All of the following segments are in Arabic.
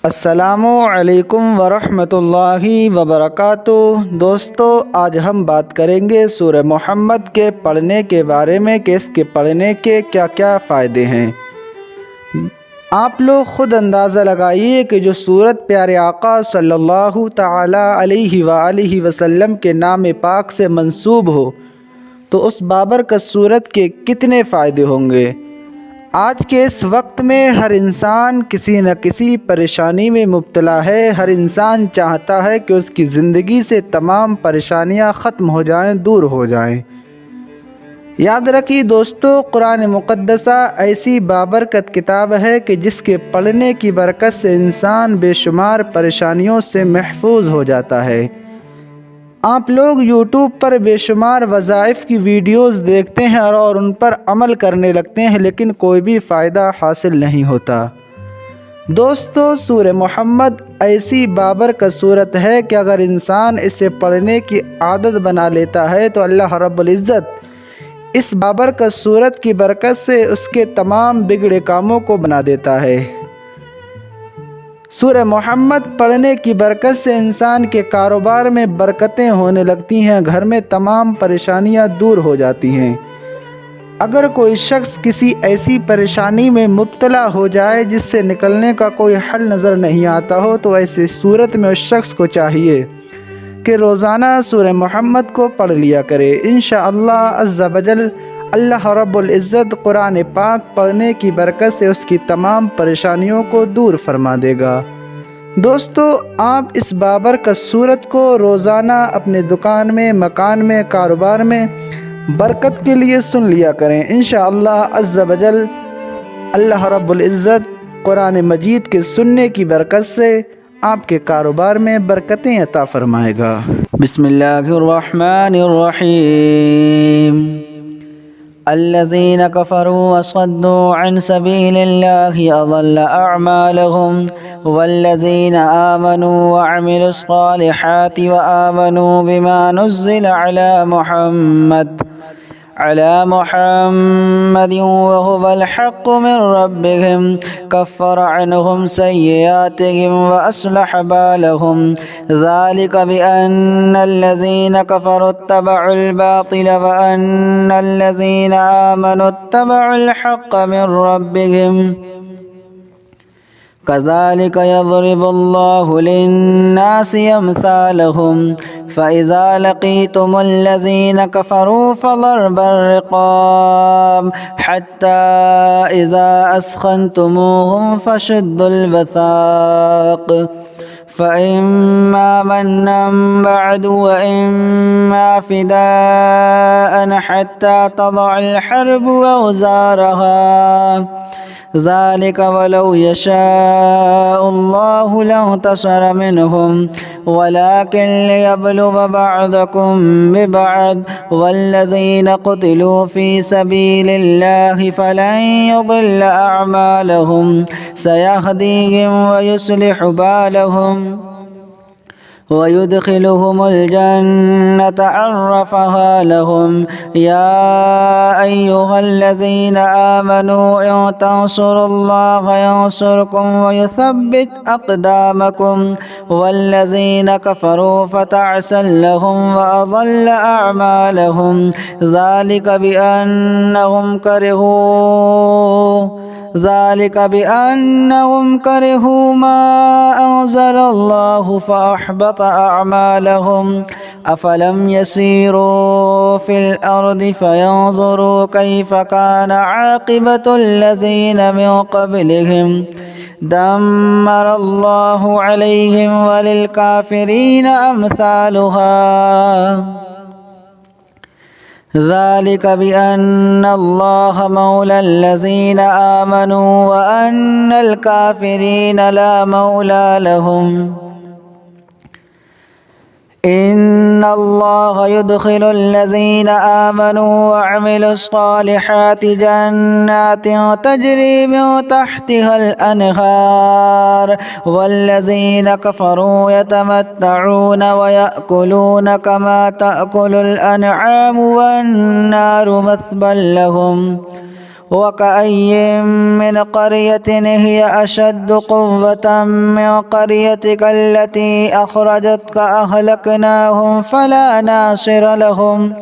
السلام علیکم ورحمۃ اللہ وبرکاتہ۔ دوستو، آج ہم بات کریں گے سورہ محمد کے پڑھنے کے بارے میں کہ اس کے پڑھنے کے کیا کیا فائدے ہیں۔ آپ لوگ خود اندازہ لگائیے کہ جو سورت پیارے آقا صلی اللہ تعالی علیہ وآلہ وسلم کے نام پاک سے منسوب ہو تو اس بابرکت سورت کے کتنے فائدے ہوں گے۔ آج کے اس وقت میں ہر انسان کسی نہ کسی پریشانی میں مبتلا ہے۔ ہر انسان چاہتا ہے کہ اس کی زندگی سے تمام پریشانیاں ختم ہو جائیں، دور ہو جائیں۔ یاد رکھیے دوستو، قرآن مقدسہ ایسی بابرکت کتاب ہے کہ جس کے پڑھنے کی برکت سے انسان بے شمار پریشانیوں سے محفوظ ہو جاتا ہے۔ آپ لوگ یوٹیوب پر بے شمار وظائف کی ویڈیوز دیکھتے ہیں اور ان پر عمل کرنے لگتے ہیں، لیکن کوئی بھی فائدہ حاصل نہیں ہوتا۔ دوستو، سورہ محمد ایسی بابرکت سورت ہے کہ اگر انسان اسے پڑھنے کی عادت بنا لیتا ہے تو اللہ رب العزت اس بابرکت سورت کی برکت سے اس کے تمام بگڑے کاموں کو بنا دیتا ہے۔ سورہ محمد پڑھنے کی برکت سے انسان کے کاروبار میں برکتیں ہونے لگتی ہیں، گھر میں تمام پریشانیاں دور ہو جاتی ہیں۔ اگر کوئی شخص کسی ایسی پریشانی میں مبتلا ہو جائے جس سے نکلنے کا کوئی حل نظر نہیں آتا ہو تو ایسی صورت میں اس شخص کو چاہیے کہ روزانہ سورہ محمد کو پڑھ لیا کرے۔ انشاءاللہ عز وجل اللہ رب العزت قرآن پاک پڑھنے کی برکت سے اس کی تمام پریشانیوں کو دور فرما دے گا۔ دوستو، آپ اس بابرکت سورت کو روزانہ اپنے دکان میں، مکان میں، کاروبار میں برکت کے لیے سن لیا کریں۔ انشاءاللہ عز وجل اللہ رب العزت قرآن مجید کے سننے کی برکت سے آپ کے کاروبار میں برکتیں عطا فرمائے گا۔ بسم اللہ الرحمن الرحیم۔ الذين كفروا وصدوا عن سبيل الله أضل أعمالهم والذين آمنوا وعملوا الصالحات وآمنوا بما نزل على محمد وهو الحق من ربهم كفر عنهم سيئاتهم وأصلح بالهم ذلك بأن الذين كفروا اتبعوا الباطل وأن الذين آمنوا اتبعوا الحق من ربهم كذلك يضرب الله للناس أمثالهم فإذا لقيتم الذين كفروا فضرب الرقاب حتى إذا أثخنتموهم فشدوا الوثاق فإما منا بعد وإما فداء حتى تضع الحرب أوزارها ذلك ولو يشاء الله لانتصر منهم ولكن ليبلو بعضكم ببعض والذين قتلوا في سبيل الله فلن يضل أعمالهم سيهديهم ويصلح بالهم ويدخلهم الجنة عرفها لهم يا أيها الذين آمنوا إن تنصروا الله ينصركم ويثبت أقدامكم والذين كفروا فتعسا لهم وأضل أعمالهم ذلك بأنهم كرهوا ما أنزل الله فأحبط أعمالهم أفلم يسيروا في الأرض فينظروا كيف كان عاقبة الذين من قبلهم دمر الله عليهم وللكافرين أمثالها ذلك بأن الله مولى الذين آمنوا وأن الكافرين لا مولى لهم إن الله يدخل الذين آمنوا وعملوا الصالحات جنات تجري من تحتها الأنهار والذين كفروا يتمتعون ويأكلون كما تأكل الأنعام والنار مثوى لهم وكأي من قرية هي أشد قوة من قريتك التي أخرجتك أهلكناهم فلا ناصر لهم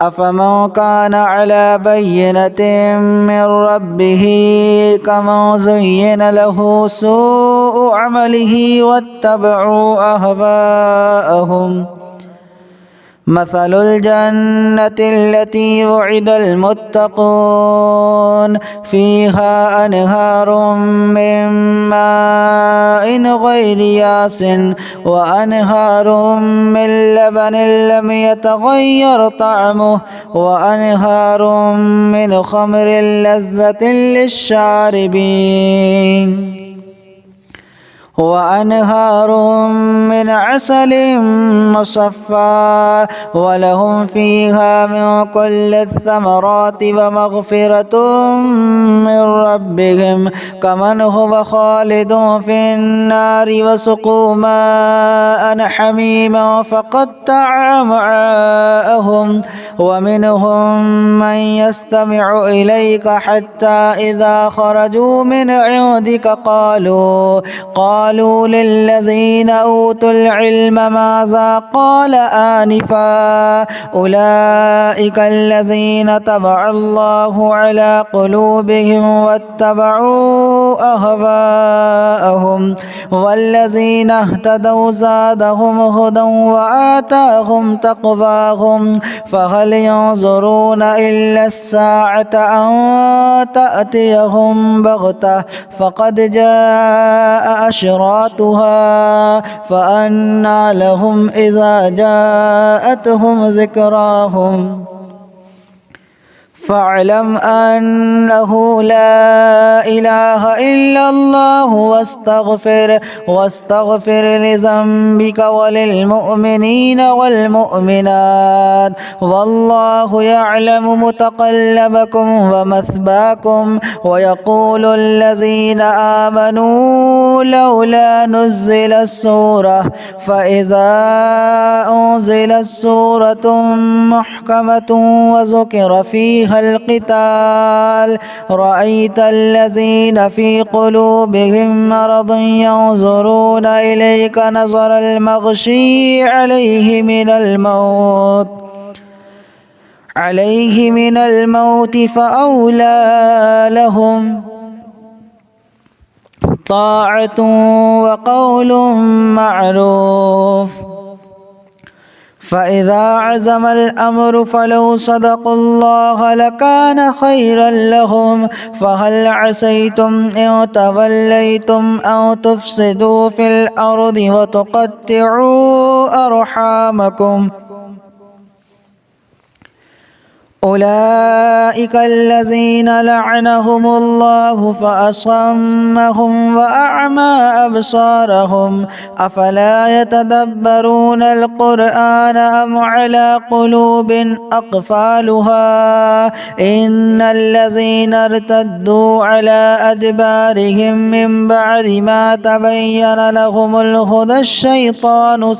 أفمن كان على بينة من ربه كمن زين له سوء عمله واتبعوا أهواءهم مثل الجنة التي وعد المتقون فيها أنهار من ماء غير ياس وأنهار من لبن لم يتغير طعمه وأنهار من خمر لذة للشاربين وأنهار من عسل مصفى ولهم فيها من كل الثمرات ومغفرة من ربهم كمن هو خالد في النار وسقوا ماء حميما فقطع أمعاءهم ومنهم من يستمع إليك حتى إذا خرجوا من عندك قالوا للذين أوتوا العلم ماذا قال آنفا أولئك الذين طبع الله على قلوبهم واتبعوا أهواءهم والذين اهتدوا زادهم هدى وآتاهم تقواهم فهل ينظرون إلا الساعة أن تأتيهم بغتة فقد جاء أشراطها فأنى لهم إذا جاءتهم ذكراهم فاعلم أنه لا إله إلا الله واستغفر لذنبك وللمؤمنين والمؤمنات والله يعلم متقلبكم ومثواكم ويقول الذين آمنوا لولا نزلت سورة فإذا أنزلت سورة محكمة وذكر فيها القتال رأيت الذين في قلوبهم مرض ينظرون إليك نظر المغشي عليه من الموت فأولى لهم طاعة وقول معروف فإذا عزم الأمر فلو صدقوا الله لكان خيرا لهم فهل عسيتم إن توليتم أن تفسدوا في الأرض وتقطعوا أرحامكم أولئك الذين لعنهم الله فأصمهم وأعمى أبصارهم أفلا يتدبرون القرآن أم على قلوب أقفالها إن الذين ارتدوا على أدبارهم من بعد ما تبين لهم الهدى الشيطان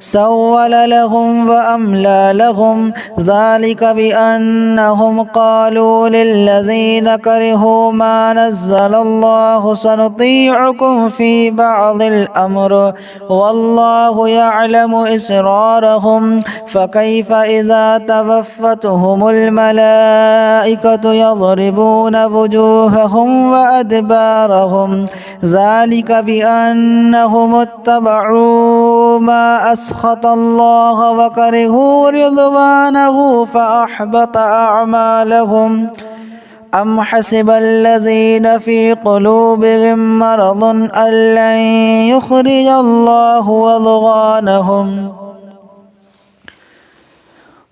سول لهم وأملى لهم ذلك بأنهم قالوا للذين كرهوا ما نزل الله سنطيعكم في بعض الأمر والله يعلم إسرارهم فكيف إذا توفتهم الملائكة يضربون وجوههم وأدبارهم ذلك بأنهم اتبعوا ما أسخط الله وكرهوا رضوانه فأحبط أعمالهم أم حسب الذين في قلوبهم مرض أن لن يخرج الله أضغانهم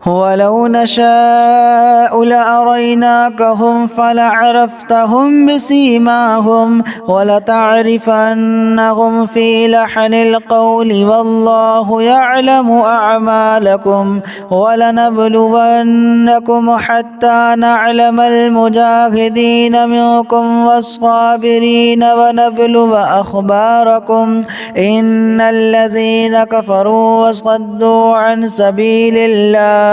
ولو نشاء لأريناكهم فلعرفتهم بسيماهم ولتعرفنهم في لحن القول والله يعلم أعمالكم ولنبلونكم حتى نعلم المجاهدين منكم والصابرين ونبلو أخباركم إن الذين كفروا وصدوا عن سبيل الله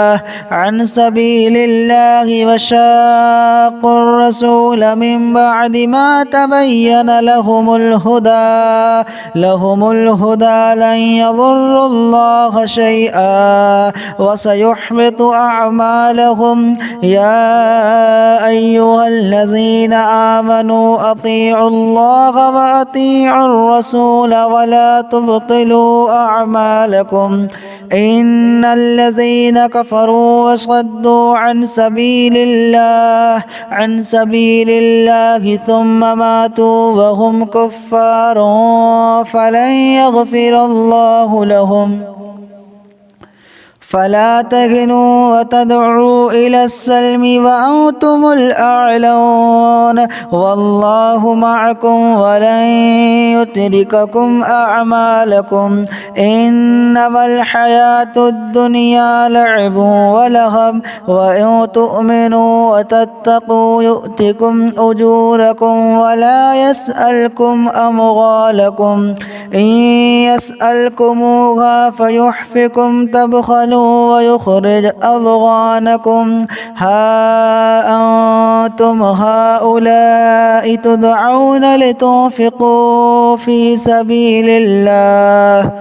عن سبيل الله وشاقوا الرسول من بعد ما تبين لهم الهدى لن يضروا الله شيئا وسيحبط أعمالهم. يا أيها الذين آمنوا أطيعوا الله وأطيعوا الرسول ولا تبطلوا أعمالكم. إن الذين كفروا وصدوا عن سبيل الله ثم ماتوا وهم كفار فلن يغفر الله لهم. فلا تهنوا وتدعوا إلى السلم وأنتم الأعلون والله معكم ولن يترككم أعمالكم. إنما الحياة الدنيا لعب ولهب وإن تؤمنوا وتتقوا يؤتكم أجوركم ولا يسألكم أموالكم. إن يسألكموها فيحفكم تبخلوا ويخرج أضغانكم. ها أنتم هؤلاء تدعون لتنفقوا في سبيل الله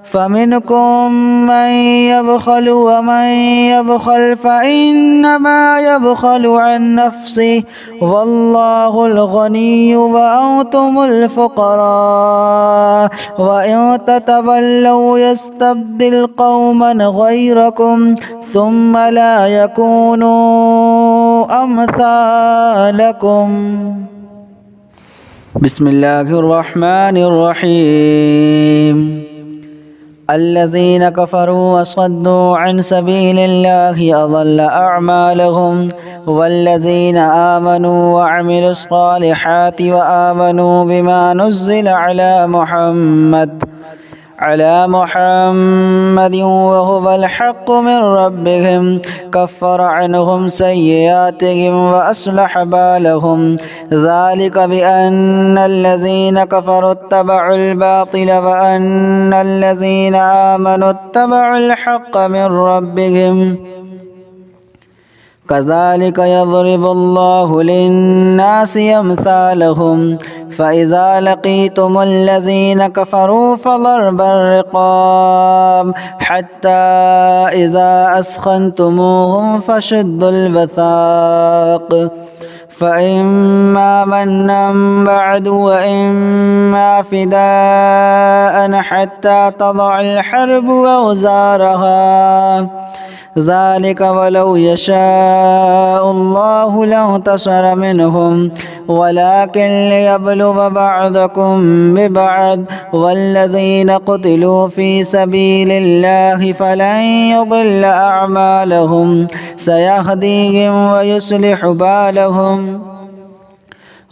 فمنكم من يبخل ومن يبخل فإنما يبخل عن نفسه والله الغني وأنتم الفقراء وإن تتولوا يستبدل قوما غيركم ثم لا يكونوا أمثالكم. بسم الله الرحمن الرحيم. الذين كفروا وصدوا عن سبيل الله أضل أعمالهم والذين آمنوا وعملوا الصالحات وآمنوا بما نزل على محمد وهو الحق من ربهم كفر عنهم سيئاتهم وأصلح بالهم. ذلك بأن الذين كفروا اتبعوا الباطل وأن الذين آمنوا اتبعوا الحق من ربهم. كذلك يضرب الله للناس أمثالهم. فإذا لقيتم الذين كفروا فضرب الرقاب حتى إذا أثخنتموهم فشدوا الوثاق فإما منا بعد وإما فداء حتى تضع الحرب أوزارها. ذلك ولو يشاء الله لانتصر منهم ولكن ليبلو بعضكم ببعض. والذين قتلوا في سبيل الله فلن يضل أعمالهم سيهديهم ويصلح بالهم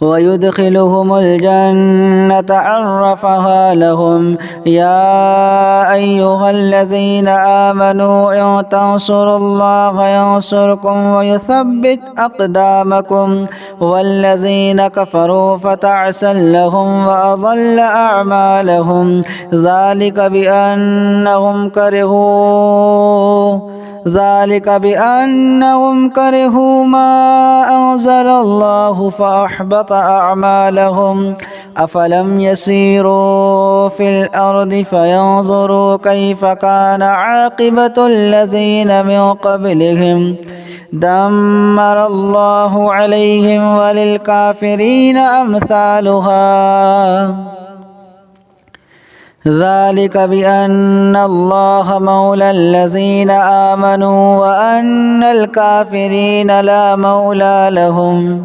ويدخلهم الجنة عرفها لهم. يا أيها الذين آمنوا إن تنصروا الله ينصركم ويثبت أقدامكم. والذين كفروا فتعسا لهم وأضل أعمالهم. ذلك بأنهم كرهوا ما أنزل الله فأحبط أعمالهم. أفلم يسيروا في الأرض فينظروا كيف كان عاقبة الذين من قبلهم دمر الله عليهم وللكافرين أمثالها. ذلك بأن الله مولى الذين آمنوا وأن الكافرين لا مولى لهم.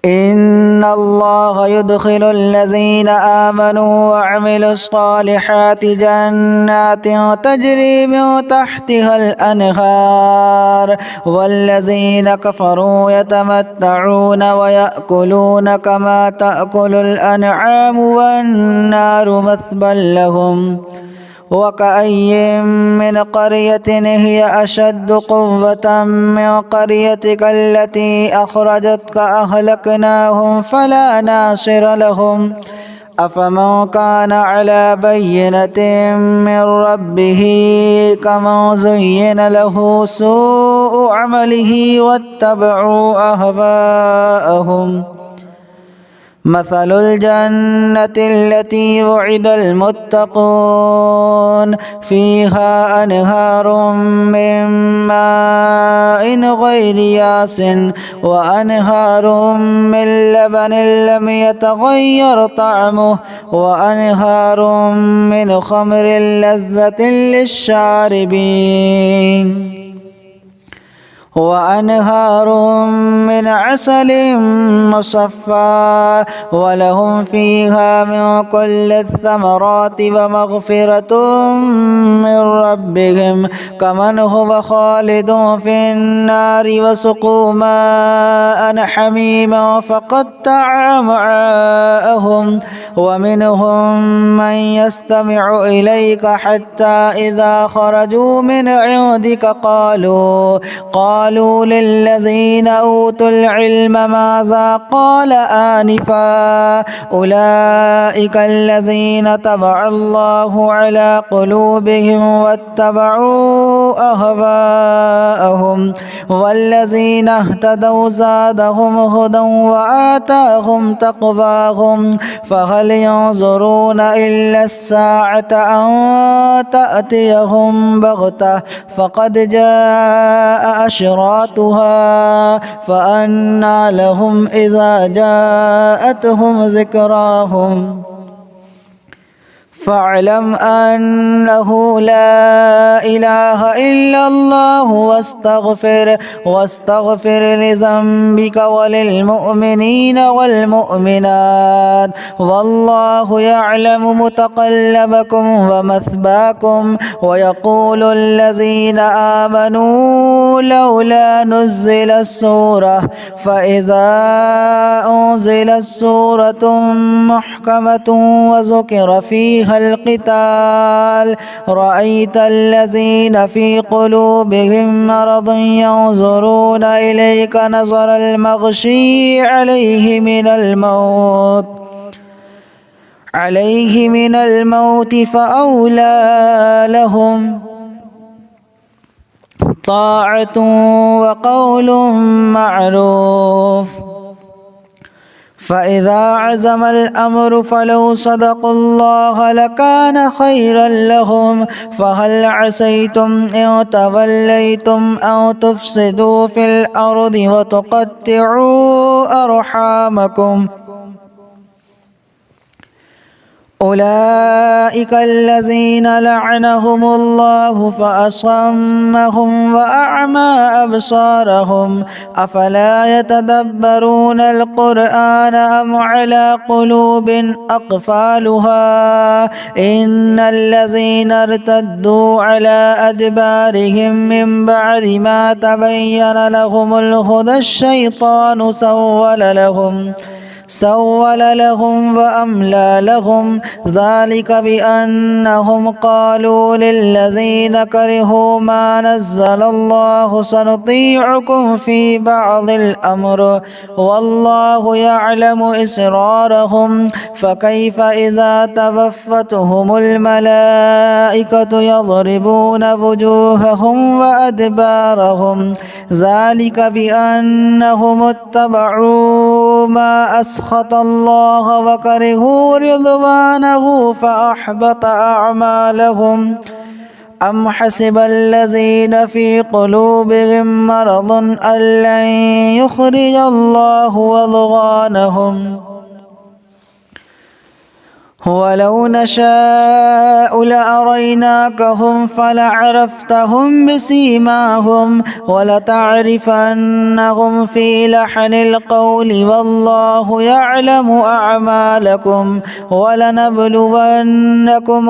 إن الله يدخل الذين آمنوا وعملوا الصالحات جنات تجري من تحتها الأنهار والذين كفروا يتمتعون ويأكلون كما تأكل الأنعام والنار مثوى لهم. وكأي من قرية هي أشد قوة من قريتك التي أخرجتك أهلكناهم فلا ناصر لهم. أفمن كان على بينة من ربه كمن زين له سوء عمله واتبعوا أهواءهم مثل الجنة التي وعد المتقون فيها أنهار من ماء غير ياس وأنهار من لبن لم يتغير طعمه وأنهار من خمر لذة للشاربين وأنهار من عسل مصفى ولهم فيها من كل الثمرات ومغفرة من ربهم كمن هو خالد في النار وسقوا ماء حميما فقطع أمعاءهم ومنهم من يستمع إليك حتى إذا خرجوا من عندك قالوا للذين أوتوا العلم ماذا قال آنفا أولئك الذين طبع الله على قلوبهم واتبعوا أهواءهم والذين اهتدوا زادهم هدى وآتاهم تقواهم فهل ينظرون إلا الساعة أن تأتيهم بغتة فقد جاء أشراطها فأنى لهم إذا جاءتهم ذكراهم فاعلم أنه لا إله إلا الله واستغفر لذنبك وللمؤمنين والمؤمنات والله يعلم متقلبكم ومثواكم ويقول الذين آمنوا لولا نزلت سورة فإذا أنزلت سورة محكمة وذكر فيها القتال رأيت الذين في قلوبهم مرض ينظرون إليك نظر المغشي عليه من الموت فأولى لهم طاعة وقول معروف فإذا عزم الأمر فلو صدقوا الله لكان خيرا لهم فهل عسيتم إن توليتم أن تفسدوا في الأرض وتقطعوا أرحامكم أولئك الذين لعنهم الله فأصمهم وأعمى أبصارهم أفلا يتدبرون القرآن أم على قلوب أقفالها إن الذين ارتدوا على أدبارهم من بعد ما تبين لهم الهدى الشيطان سول لهم وأملى لهم ذلك بأنهم قالوا للذين كرهوا ما نزل الله سنطيعكم في بعض الأمر والله يعلم إسرارهم فكيف إذا توفتهم الملائكة يضربون وجوههم وأدبارهم ذلك بأنهم اتبعوا ما أسخط الله وكرهوا رضوانه فأحبط أعمالهم أم حسب الذين في قلوبهم مرض أن لن يخرج الله أضغانهم ولو نشاء لأريناكهم فلعرفتهم بسيماهم ولتعرفنهم في لحن القول والله يعلم أعمالكم ولنبلونكم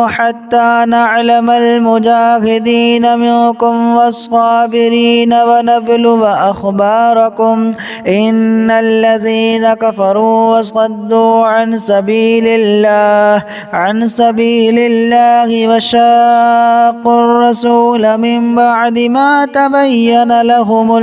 حتى نعلم المجاهدين منكم والصابرين ونبلو أخباركم إن الذين كفروا وصدوا عن سبيل الله عن سبيل الله وشاقوا الرسول من بعد ما تبين لهم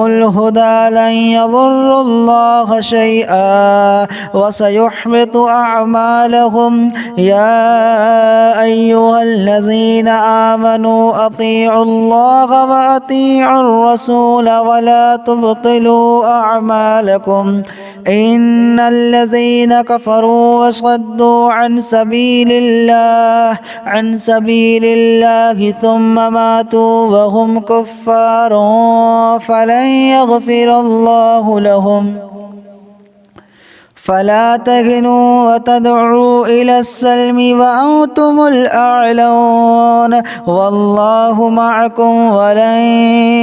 الهدى لن يضروا الله شيئا وسيحبط أعمالهم. يا أيها الذين آمنوا أطيعوا الله وأطيعوا الرسول ولا تبطلوا أعمالكم. إن الذين كفروا وصدوا عن سبيل الله ثم ماتوا وهم كفار فلن يغفر الله لهم. فلا تهنوا وتدعوا إلى السلم وأنتم الأعلون والله معكم ولن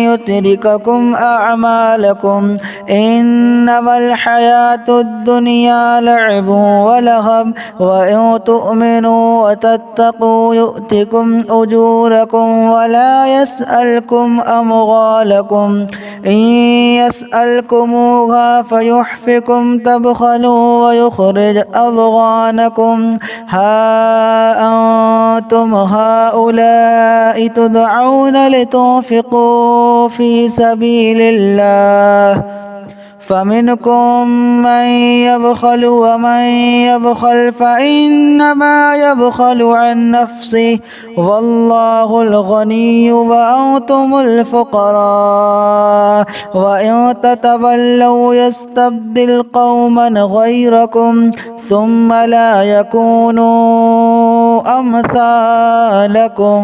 يترككم أعمالكم. إنما الحياة الدنيا لعب ولهب وإن تؤمنوا وتتقوا يؤتكم أجوركم ولا يسألكم أموالكم. إن يسألكموها فيحفكم تبخلوا ويخرج أضغانكم. ها أنتم هؤلاء تدعون لتنفقوا في سبيل الله فمنكم من يبخل ومن يبخل فإنما يبخل عن نفسه والله الغني وأنتم الفقراء. وإن تتولوا يستبدل قوما غيركم ثم لا يكونوا أمثالكم.